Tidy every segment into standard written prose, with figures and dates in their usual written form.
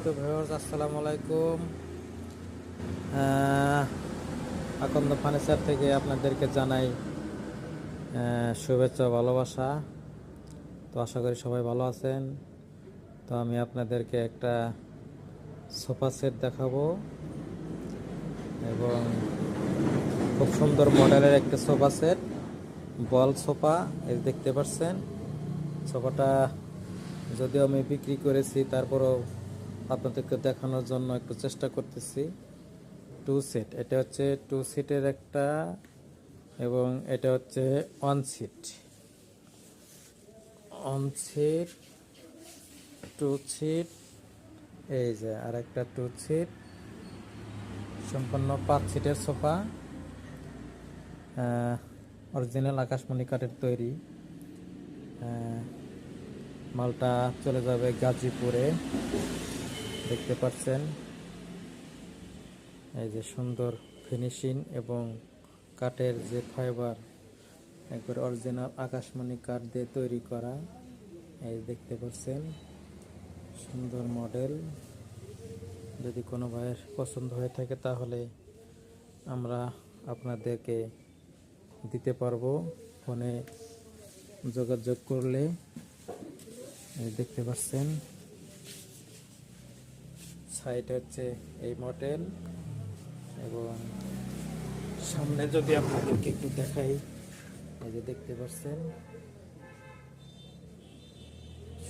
সম্মানিত ভিউয়ার্স, আসসালামু আলাইকুম। আকন্দ ফার্নিচার থেকে আপনাদেরকে জানাই শুভেচ্ছা ভালোবাসা। তো আশা করি সবাই ভালো আছেন। তো আমি আপনাদেরকে একটা সোফা সেট দেখাবো এবং খুব সুন্দর মডেলের একটা সোফা সেট, বল সোফা। এই দেখতে পাচ্ছেন সোফাটা যদিও আমি বিক্রি করেছি, তারপরও আপনাদেরকে দেখানোর জন্য একটু চেষ্টা করতেছি। টু সিট, এটা হচ্ছে টু সিটের একটা, এবং এটা হচ্ছে one seat. One seat, two seat, এই যে আর একটা টু সিট, সম্পূর্ণ 5 সিটের সোফা। অরিজিনাল আকাশমণি কাঠের তৈরি। মালটা চলে যাবে গাজীপুরে, দেখতে পাচ্ছেন। এই যে সুন্দর ফিনিশিং এবং কাঠের যে ফাইবার, একবার অরিজিনাল আকাশমণি কাঠ দিয়ে তৈরি করা। এই দেখতে পাচ্ছেন সুন্দর মডেল। যদি কোনো ভাইয়ের পছন্দ হয়ে থাকে তাহলে আমরা আপনাদেরকে দিতে পারবো ফোনে যোগাযোগ করলে। এই দেখতে পাচ্ছেন সাইড হচ্ছে এই মডেল, এবং সামনে যদি আপনাদেরকে একটু দেখাই, এই যে দেখতে পাচ্ছেন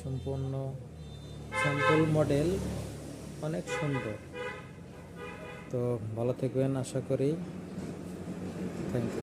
সম্পূর্ণ স্যাম্পল মডেল, অনেক সুন্দর। তো ভালো থাকবেন আশা করি। Thank you.